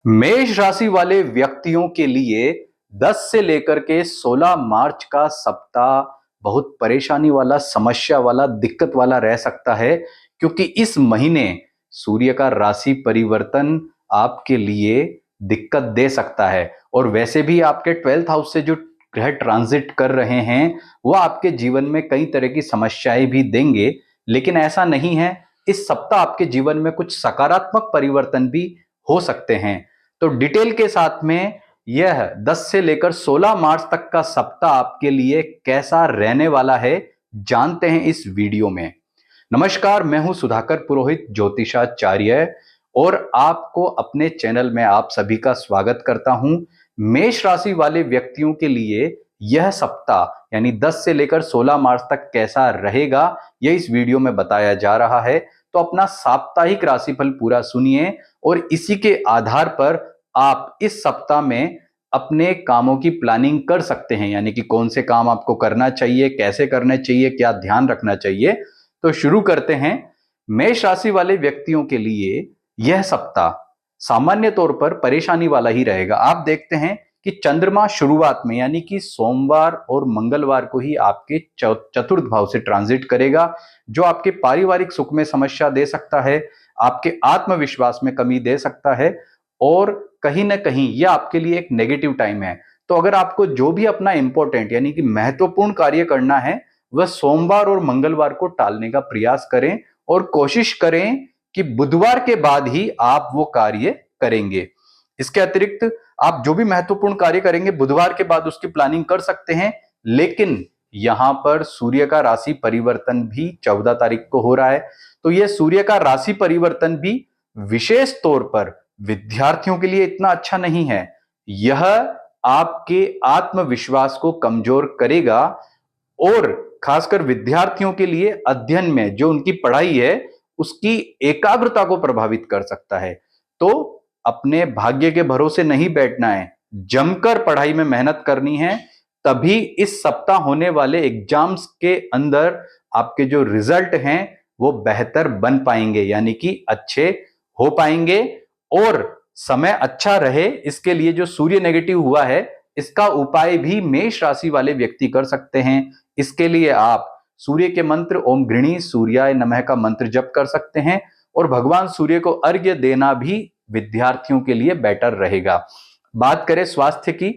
मेष राशि वाले व्यक्तियों के लिए 10 से लेकर के 16 मार्च का सप्ताह बहुत परेशानी वाला, समस्या वाला, दिक्कत वाला रह सकता है, क्योंकि इस महीने सूर्य का राशि परिवर्तन आपके लिए दिक्कत दे सकता है। और वैसे भी आपके 12th हाउस से जो ग्रह ट्रांजिट कर रहे हैं वह आपके जीवन में कई तरह की समस्याएं भी देंगे, लेकिन ऐसा नहीं है। इस सप्ताह आपके जीवन में कुछ सकारात्मक परिवर्तन भी हो सकते हैं। तो डिटेल के साथ में यह 10 से लेकर 16 मार्च तक का सप्ताह आपके लिए कैसा रहने वाला है, जानते हैं इस वीडियो में। नमस्कार, मैं हूं सुधाकर पुरोहित, ज्योतिषाचार्य, और आपको अपने चैनल में आप सभी का स्वागत करता हूं। मेष राशि वाले व्यक्तियों के लिए यह सप्ताह यानी 10 से लेकर 16 मार्च तक कैसा रहेगा, यह इस वीडियो में बताया जा रहा है। तो अपना साप्ताहिक राशिफल पूरा सुनिए और इसी के आधार पर आप इस सप्ताह में अपने कामों की प्लानिंग कर सकते हैं, यानी कि कौन से काम आपको करना चाहिए, कैसे करने चाहिए, क्या ध्यान रखना चाहिए। तो शुरू करते हैं। मेष राशि वाले व्यक्तियों के लिए यह सप्ताह सामान्य तौर पर परेशानी वाला ही रहेगा। आप देखते हैं कि चंद्रमा शुरुआत में यानी कि सोमवार और मंगलवार को ही आपके चतुर्थ भाव से ट्रांजिट करेगा, जो आपके पारिवारिक सुख में समस्या दे सकता है, आपके आत्मविश्वास में कमी दे सकता है, और कहीं ना कहीं यह आपके लिए एक नेगेटिव टाइम है। तो अगर आपको जो भी अपना इंपॉर्टेंट यानी कि महत्वपूर्ण कार्य करना है, वह सोमवार और मंगलवार को टालने का प्रयास करें और कोशिश करें कि बुधवार के बाद ही आप वो कार्य करेंगे। इसके अतिरिक्त आप जो भी महत्वपूर्ण कार्य करेंगे बुधवार के बाद उसकी प्लानिंग कर सकते हैं, लेकिन यहां पर सूर्य का राशि परिवर्तन भी 14 तारीख को हो रहा है। तो यह सूर्य का राशि परिवर्तन भी विशेष तौर पर विद्यार्थियों के लिए इतना अच्छा नहीं है। यह आपके आत्मविश्वास को कमजोर करेगा और खासकर विद्यार्थियों के लिए अध्ययन में जो उनकी पढ़ाई है उसकी एकाग्रता को प्रभावित कर सकता है। तो अपने भाग्य के भरोसे नहीं बैठना है, जमकर पढ़ाई में मेहनत करनी है, तभी इस सप्ताह होने वाले एग्जाम्स के अंदर आपके जो रिजल्ट हैं वो बेहतर बन पाएंगे, यानी कि अच्छे हो पाएंगे। और समय अच्छा रहे इसके लिए जो सूर्य नेगेटिव हुआ है इसका उपाय भी मेष राशि वाले व्यक्ति कर सकते हैं। इसके लिए आप सूर्य के मंत्र ओम गृणी सूर्याय नमः का मंत्र जप कर सकते हैं, और भगवान सूर्य को अर्घ्य देना भी विद्यार्थियों के लिए बेटर रहेगा। बात करें स्वास्थ्य की,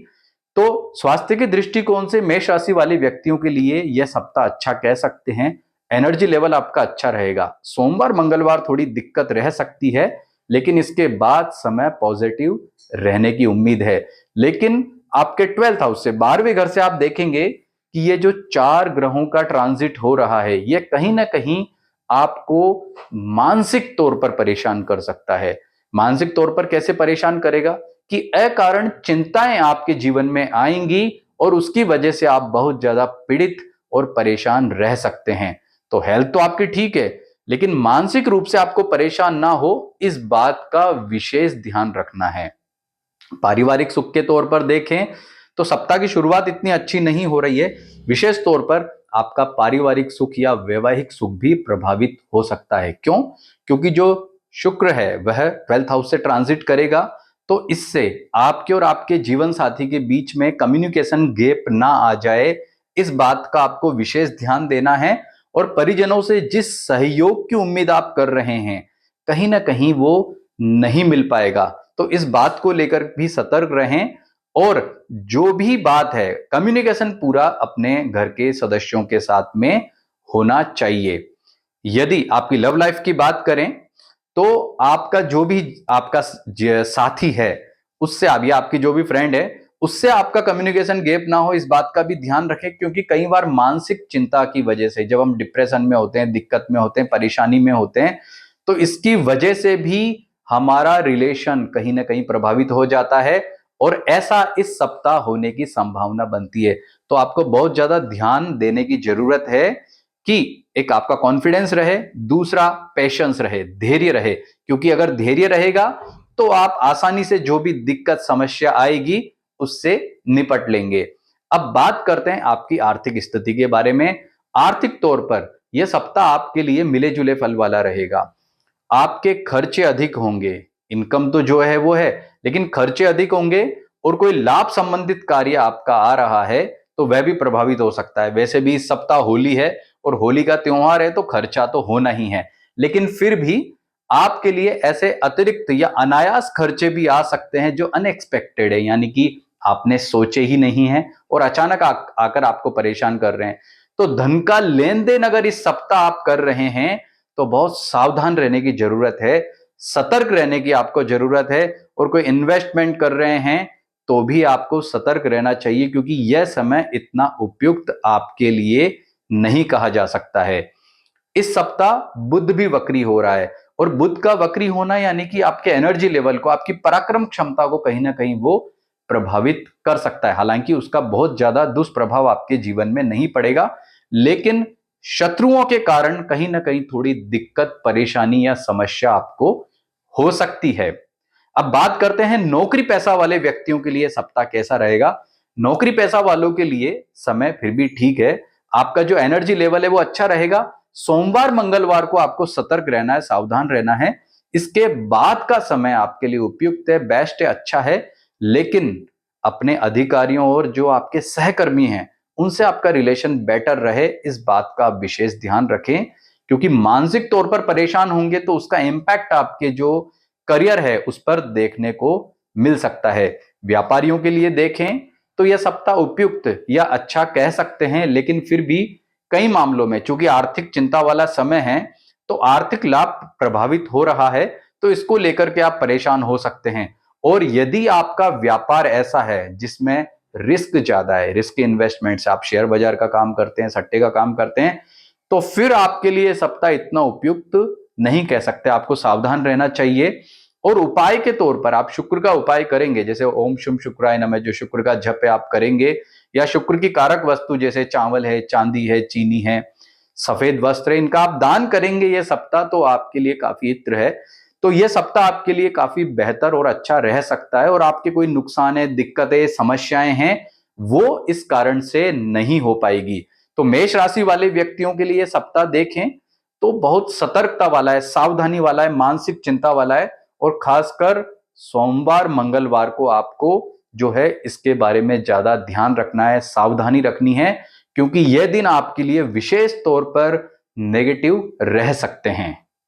तो स्वास्थ्य के दृष्टिकोण से मेष राशि वाले व्यक्तियों के लिए यह सप्ताह अच्छा कह सकते हैं। एनर्जी लेवल आपका अच्छा रहेगा। सोमवार मंगलवार थोड़ी दिक्कत रह सकती है, लेकिन इसके बाद समय पॉजिटिव रहने की उम्मीद है। लेकिन आपके 12th हाउस से 12वें घर से आप देखेंगे कि ये जो 4 ग्रहों का ट्रांजिट हो रहा है ये कहीं ना कहीं आपको मानसिक तौर पर परेशान कर सकता है। मानसिक तौर पर कैसे परेशान करेगा कि अकारण चिंताएं आपके जीवन में आएंगी और उसकी वजह से आप बहुत ज्यादा पीड़ित और परेशान रह सकते हैं। तो हेल्थ तो आपकी ठीक है, लेकिन मानसिक रूप से आपको परेशान ना हो, इस बात का विशेष ध्यान रखना है। पारिवारिक सुख के तौर पर देखें तो सप्ताह की शुरुआत इतनी अच्छी नहीं हो रही है। विशेष तौर पर आपका पारिवारिक सुख या वैवाहिक सुख भी प्रभावित हो सकता है। क्यों? क्योंकि जो शुक्र है वह 12th हाउस से ट्रांजिट करेगा, तो इससे आपके और आपके जीवन साथी के बीच में कम्युनिकेशन गैप ना आ जाए, इस बात का आपको विशेष ध्यान देना है। और परिजनों से जिस सहयोग की उम्मीद आप कर रहे हैं कहीं ना कहीं वो नहीं मिल पाएगा। तो इस बात को लेकर भी सतर्क रहें, और जो भी बात है कम्युनिकेशन पूरा अपने घर के सदस्यों के साथ में होना चाहिए। यदि आपकी लव लाइफ की बात करें तो आपका जो भी आपका साथी है उससे आप या आपकी जो भी फ्रेंड है उससे आपका कम्युनिकेशन गैप ना हो, इस बात का भी ध्यान रखें। क्योंकि कई बार मानसिक चिंता की वजह से जब हम डिप्रेशन में होते हैं, दिक्कत में होते हैं, परेशानी में होते हैं, तो इसकी वजह से भी हमारा रिलेशन कहीं ना कहीं प्रभावित हो जाता है, और ऐसा इस सप्ताह होने की संभावना बनती है। तो आपको बहुत ज्यादा ध्यान देने की जरूरत है कि एक आपका कॉन्फिडेंस रहे, दूसरा पेशेंस रहे, धैर्य रहे। क्योंकि अगर धैर्य रहेगा तो आप आसानी से जो भी दिक्कत समस्या आएगी उससे निपट लेंगे। अब बात करते हैं आपकी आर्थिक स्थिति के बारे में। आर्थिक तौर पर यह सप्ताह आपके लिए मिले जुले फल वाला रहेगा। आपके खर्चे अधिक होंगे, इनकम तो जो है वो है, लेकिन खर्चे अधिक होंगे और कोई लाभ संबंधित कार्य आपका आ रहा है तो वह भी प्रभावित हो सकता है। वैसे भी इस सप्ताह होली है और होली का त्योहार है तो खर्चा तो होना ही है, लेकिन फिर भी आपके लिए ऐसे अतिरिक्त या अनायास खर्चे भी आ सकते हैं जो अनएक्सपेक्टेड है, यानी कि आपने सोचे ही नहीं है और अचानक आकर आपको परेशान कर रहे हैं। तो धन का लेन देन अगर इस सप्ताह आप कर रहे हैं तो बहुत सावधान रहने की जरूरत है, सतर्क रहने की आपको जरूरत है। और कोई इन्वेस्टमेंट कर रहे हैं तो भी आपको सतर्क रहना चाहिए, क्योंकि यह समय इतना उपयुक्त आपके लिए नहीं कहा जा सकता है। इस सप्ताह बुध भी वक्री हो रहा है और बुध का वक्री होना यानी कि आपके एनर्जी लेवल को, आपकी पराक्रम क्षमता को कहीं ना कहीं वो प्रभावित कर सकता है। हालांकि उसका बहुत ज्यादा दुष्प्रभाव आपके जीवन में नहीं पड़ेगा, लेकिन शत्रुओं के कारण कहीं ना कहीं थोड़ी दिक्कत, परेशानी या समस्या आपको हो सकती है। अब बात करते हैं नौकरी पैसा वाले व्यक्तियों के लिए सप्ताह कैसा रहेगा। नौकरी पैसा वालों के लिए समय फिर भी ठीक है, आपका जो एनर्जी लेवल है वो अच्छा रहेगा। सोमवार मंगलवार को आपको सतर्क रहना है, सावधान रहना है। इसके बाद का समय आपके लिए उपयुक्त है, बेस्ट है, अच्छा है, लेकिन अपने अधिकारियों और जो आपके सहकर्मी हैं उनसे आपका रिलेशन बेटर रहे, इस बात का विशेष ध्यान रखें। क्योंकि मानसिक तौर पर परेशान होंगे तो उसका इंपैक्ट आपके जो करियर है उस पर देखने को मिल सकता है। व्यापारियों के लिए देखें तो यह सप्ताह उपयुक्त या अच्छा कह सकते हैं, लेकिन फिर भी कई मामलों में चूंकि आर्थिक चिंता वाला समय है तो आर्थिक लाभ प्रभावित हो रहा है, तो इसको लेकर के आप परेशान हो सकते हैं। और यदि आपका व्यापार ऐसा है जिसमें रिस्क ज्यादा है, रिस्क इन्वेस्टमेंट से आप शेयर बाजार का काम करते हैं, सट्टे का काम करते हैं, तो फिर आपके लिए सप्ताह इतना उपयुक्त नहीं कह सकते, आपको सावधान रहना चाहिए। और उपाय के तौर पर आप शुक्र का उपाय करेंगे, जैसे ओम शुभ शुक्राय नमः, जो शुक्र का जप है आप करेंगे, या शुक्र की कारक वस्तु जैसे चावल है, चांदी है, चीनी है, सफेद वस्त्र है, इनका आप दान करेंगे ये सप्ताह, तो आपके लिए काफी इत्र है। तो ये सप्ताह आपके लिए काफी बेहतर और अच्छा रह सकता है, और आपके कोई नुकसान है, दिक्कतें, समस्याएं हैं, वो इस कारण से नहीं हो पाएगी। तो मेष राशि वाले व्यक्तियों के लिए सप्ताह देखें तो बहुत सतर्कता वाला है, सावधानी वाला है, मानसिक चिंता वाला है। और खासकर सोमवार मंगलवार को आपको जो है इसके बारे में ज्यादा ध्यान रखना है, सावधानी रखनी है, क्योंकि यह दिन आपके लिए विशेष तौर पर नेगेटिव रह सकते हैं।